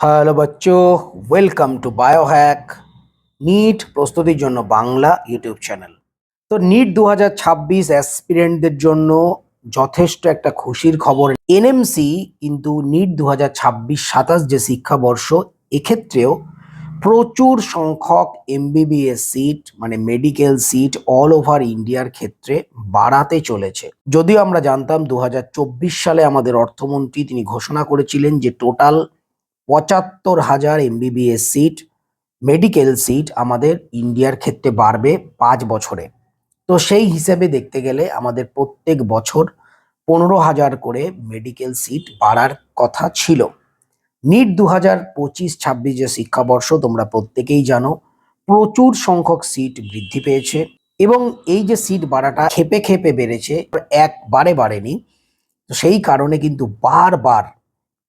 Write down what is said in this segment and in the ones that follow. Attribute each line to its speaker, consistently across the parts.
Speaker 1: Hello বাচ্চো, welcome to Biohack NEET প্রস্তুতির জন্য বাংলা ইউটিউব চ্যানেল। তো নিট 2026 অ্যাসপিরেন্টদের জন্য যথেষ্ট একটা খুশির খবর। এনএমসি কিন্তু নিট 2026-27 যে শিক্ষাবর্ষ, এক্ষেত্রেও প্রচুর সংখ্যক এমবিবিএস সিট মানে মেডিকেল সিট অল ওভার ইন্ডিয়ার ক্ষেত্রে বাড়াতে চলেছে। যদিও আমরা জানতাম 2024 সালে আমাদের অর্থমন্ত্রী তিনি ঘোষণা করেছিলেন যে টোটাল ৭৫,০০০ এমবিবিএস সিট মেডিকেল সিট আমাদের ইন্ডিয়ার ক্ষেত্রে বাড়বে ৫ বছরে। তো সেই হিসেবে দেখতে গেলে আমাদের প্রত্যেক বছর ১৫,০০০ করে মেডিকেল সিট বাড়ার কথা ছিল। নিট 2025-26 যে শিক্ষাবর্ষ তোমরা প্রত্যেকেই জানো প্রচুর সংখ্যক সিট বৃদ্ধি পেয়েছে এবং এই যে সিট বাড়াটা খেপে খেপে বেড়েছে, একবারে বাড়েনি। তো সেই কারণে কিন্তু বারবার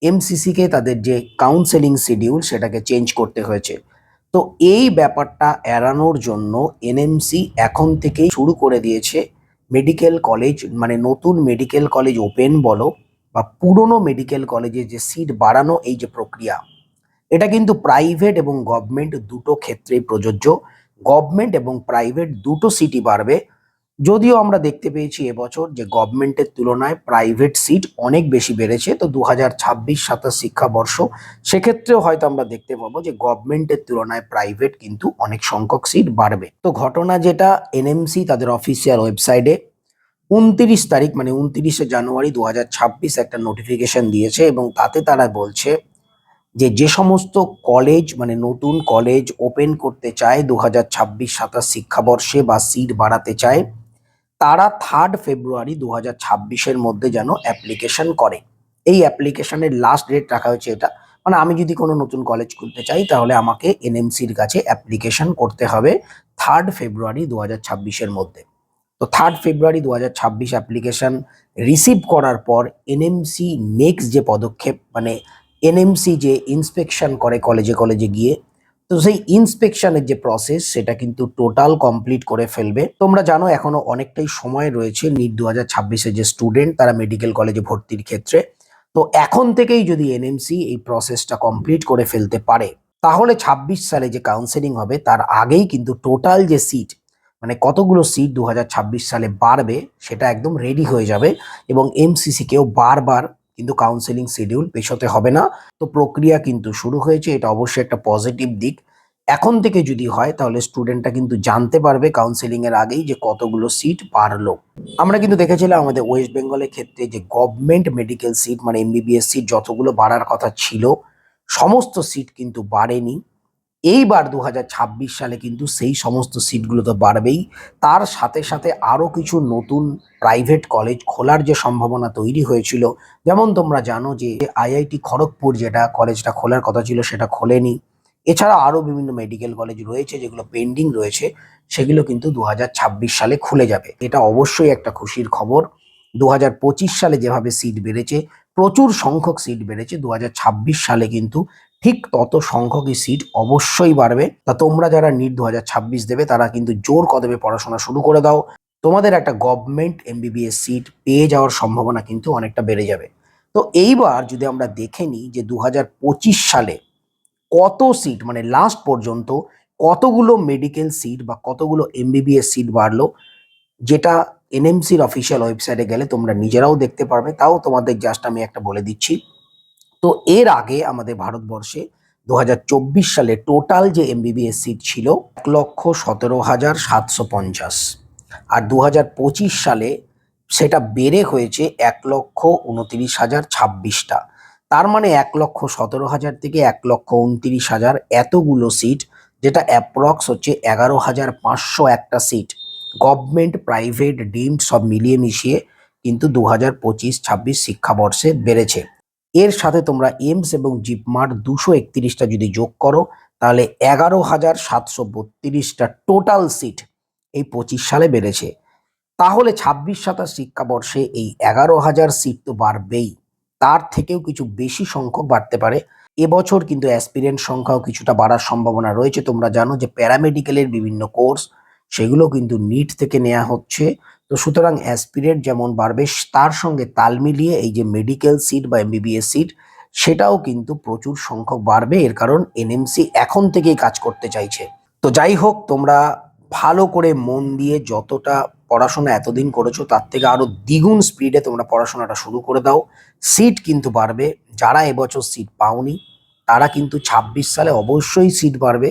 Speaker 1: এমসিসিকে তাদের যে কাউন্সেলিং শিডিউল সেটাকে চেঞ্জ করতে হয়েছে। তো এই ব্যাপারটা এড়ানোর জন্য এনএমসি এখন থেকেই শুরু করে দিয়েছে মেডিকেল কলেজ মানে নতুন মেডিকেল কলেজ ওপেন বলো বা পুরনো মেডিকেল কলেজে যে সিট বাড়ানো, এই যে প্রক্রিয়া, এটা কিন্তু প্রাইভেট এবং গভর্নমেন্ট দুটো ক্ষেত্রেই প্রযোজ্য। গভর্নমেন্ট এবং প্রাইভেট দুটো সিটই বাড়বে। যদিও আমরা দেখতে পেয়েছি এবছর যে গভর্নমেন্টের তুলনায় প্রাইভেট সিট অনেক বেশি বেড়েছে। তো 2026-27 শিক্ষাবর্ষ সেক্ষেত্রেও হয়তো আমরা দেখতে পাবো যে গভর্নমেন্টের তুলনায় প্রাইভেট কিন্তু অনেক সংখ্যক সিট বাড়বে। তো ঘটনা যেটা, এনএমসি তাদের অফিসিয়াল ওয়েবসাইটে 29 তারিখ মানে 29শে জানুয়ারি 2026 একটা নোটিফিকেশন দিয়েছে এবং তাতে তারা বলছে যে যে সমস্ত কলেজ মানে নতুন কলেজ ওপেন করতে চায় 2026-27 শিক্ষাবর্ষে বা সিট বাড়াতে চায়, তারা 3 ফেব্রুয়ারি 2026-এর মধ্যে যেন অ্যাপ্লিকেশন করে। এই অ্যাপ্লিকেশনের লাস্ট ডেট রাখা হয়েছে এটা, মানে আমি যদি কোনো নতুন কলেজ খুলতে চাই তাহলে আমাকে এনএমসির কাছে অ্যাপ্লিকেশন করতে হবে 3 ফেব্রুয়ারি 2026-এর মধ্যে। তো 3 ফেব্রুয়ারি 2026 অ্যাপ্লিকেশন রিসিভ করার পর এনএমসি নেক্সট যে পদক্ষেপ মানে এনএমসি যে ইন্সপেকশন করে কলেজে কলেজে গিয়ে, তো সেই ইন্সপেকশনের যে প্রসেস সেটা কিন্তু টোটাল কমপ্লিট করে ফেলবে। তোমরা জানো এখনো অনেকটাই সময় রয়েছে নিট 2026-এর যে স্টুডেন্ট তারা মেডিকেল কলেজে ভর্তির ক্ষেত্রে। তো এখন থেকেই যদি এনএমসি এই প্রসেসটা কমপ্লিট করে ফেলতে পারে তাহলে 26 সালে যে কাউন্সেলিং হবে তার আগেই কিন্তু টোটাল যে সিট মানে কতগুলো সিট 2026 সালে বাড়বে সেটা একদম রেডি হয়ে যাবে এবং এমসিসি কেও বারবার কিন্তু কাউন্সেলিং শিডিউল পেছোতে হবে না। তো প্রক্রিয়া কিন্তু শুরু হয়েছে, এটা অবশ্যই একটা পজিটিভ দিক। এখন থেকে যদি হয় তাহলে স্টুডেন্টরা কিন্তু জানতে পারবে কাউন্সেলিং এর আগেই যে কতগুলো সিট বাড়লো। আমরা কিন্তু দেখেছিলাম আমাদের ওয়েস্ট বেঙ্গলের ক্ষেত্রে যে গভর্নমেন্ট মেডিকেল সিট মানে এমবিবিএস সিট যতগুলো বাড়ার কথা ছিল সমস্ত সিট কিন্তু বাড়েনি। এইবার 2026 সালে কিন্তু সেই সমস্ত সিটগুলো তো বাড়বেই, তার সাথে সাথে আরও কিছু নতুন প্রাইভেট কলেজ খোলার যে সম্ভাবনা তৈরি হয়েছিল। যেমন তোমরা জানো যে আইআইটি খড়গপুর যেটা কলেজটা খোলার কথা ছিল সেটা খোলেনি। এছাড়া আরও বিভিন্ন মেডিকেল কলেজ রয়েছে যেগুলো পেন্ডিং রয়েছে, সেগুলো কিন্তু 2026 সালে খুলে যাবে। এটা অবশ্যই একটা খুশির খবর। 2025 সালে যেভাবে সিট বেড়েছে, প্রচুর সংখ্যক সিট বেড়েছে, 2026 সালে কিন্তু ঠিক তত সংখ্যকই সিট অবশ্যই বাড়বে। তা তোমরা যারা নিট 2026 দেবে তারা কিন্তু জোর কদমে পড়াশোনা শুরু করে দাও। তোমাদের একটা গভর্নমেন্ট এমবিবিএস সিট পেয়ে যাওয়ার সম্ভাবনা কিন্তু অনেকটা বেড়ে যাবে। তো এইবার যদি আমরা দেখে নিই যে 2025 সালে কত সিট মানে লাস্ট পর্যন্ত কতগুলো মেডিকেল সিট বা কতগুলো এমবিবিএস সিট বাড়লো, যেটা এনএমসির অফিসিয়াল ওয়েবসাইটে গেলে তোমরা নিজেরাও দেখতে পারবে। তাও তোমাদের জাস্ট আমি একটা বলে দিচ্ছি। তো এর আগে আমাদের ভারতবর্ষে 2024 সালে টোটাল যে এমবিবিএস সিট ছিল 1,17,750, আর 2025 সালে সেটা বেড়ে হয়েছে 1,29,026টা। তার মানে 1,17,000 থেকে 1,29,000 এতগুলো সিট, যেটা অ্যাপ্রক্স হচ্ছে 11,500 একটা সিট গভর্নমেন্ট প্রাইভেট ডিমড সব মিলিয়ে মিশিয়ে কিন্তু 2025-26 শিক্ষাবর্ষে বেড়েছে। এর সাথে তোমরা এইমস এবং জিপমার 231টা যদি যোগ করো তাহলে 11,732টা টোটাল সিট এই 25 সালে বেড়েছে। তাহলে 26-27 শিক্ষাবর্ষে এই 11,000 সিট তো বাড়বেই, তার থেকেও কিছু বেশি সংখ্যক বাড়তে পারে। এবছর কিন্তু অ্যাসপিরেন্ট সংখ্যাও কিছুটা বাড়ার সম্ভাবনা রয়েছে। তোমরা জানো যে প্যারামেডিক্যালের বিভিন্ন কোর্স সেগুলো কিন্তু নিট থেকে নেওয়া হচ্ছে। তো সুতরাং অ্যাসপিরেন্ট যেমন বাড়বে তার সঙ্গে তাল মিলিয়ে এই যে মেডিকেল সিট বা এমবিবিএস সিট সেটাও কিন্তু প্রচুর সংখ্যক বাড়বে। এর কারণ এনএমসি এখন থেকেই কাজ করতে চাইছে। তো যাই হোক, তোমরা ভালো করে মন দিয়ে যতটা পড়াশোনা এতদিন করেছো তার থেকে আরো দ্বিগুণ স্পিডে তোমরা পড়াশোনাটা শুরু করে দাও। সিট কিন্তু বাড়বে। যারা এবছর সিট পাওনি তারা কিন্তু ২৬ সালে অবশ্যই সিট বাড়বে,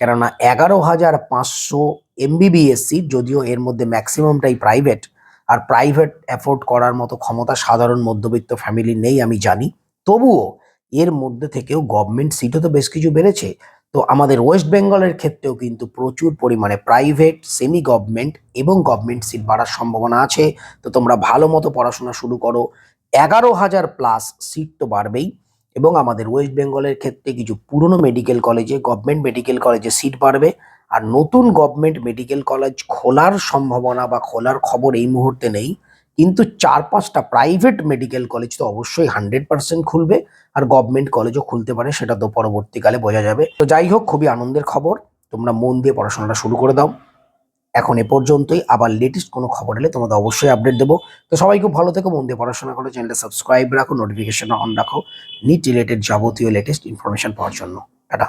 Speaker 1: কেননা ১১,৫০০ এমবিবিএস সিট, যদিও এর মধ্যে ম্যাক্সিমামটাই প্রাইভেট, আর প্রাইভেট অ্যাফোর্ড করার মতো ক্ষমতা সাধারণ মধ্যবিত্ত ফ্যামিলি নেই আমি জানি। তবুও এর মধ্যে থেকেও গভর্নমেন্ট সিটও তো বেশ কিছু বেড়েছে। তো আমাদের ওয়েস্ট বেঙ্গলের ক্ষেত্রেও কিন্তু প্রচুর পরিমাণে প্রাইভেট, সেমি গভর্নমেন্ট এবং গভর্নমেন্ট সিট বাড়ার সম্ভাবনা আছে। তো তোমরা ভালো মতো পড়াশোনা শুরু করো। ১১,০০০ প্লাস সিট তো বাড়বেই, এবং আমাদের ওয়েস্ট বেঙ্গলের ক্ষেত্রে কিছু পুরনো মেডিকেল কলেজে, গভর্নমেন্ট মেডিকেল কলেজে সিট বাড়বে। আর নতুন গভর্নমেন্ট মেডিকেল কলেজ খোলার সম্ভাবনা বা খোলার খবর এই মুহূর্তে নেই, কিন্তু ৪-৫টা প্রাইভেট মেডিকেল কলেজ তো অবশ্যই 100% খুলবে, আর গভর্নমেন্ট কলেজও খুলতে পারে, সেটা তো পরবর্তীকালে বোঝা যাবে। তো যাই হোক, খুবই আনন্দের খবর, তোমরা মন দিয়ে পড়াশোনাটা শুরু করে দাও। এখন এ পর্যন্তই, আবার লেটেস্ট কোনো খবর এলে তোমাদের অবশ্যই আপডেট দেবো। তো সবাই খুব ভালো থেকো, মন দিয়ে পড়াশোনা করো, চ্যানেলটা সাবস্ক্রাইব রাখো, নোটিফিকেশন অন রাখো নিট রিলেটেড যাবতীয় লেটেস্ট ইনফরমেশন পাওয়ার জন্য। টাটা।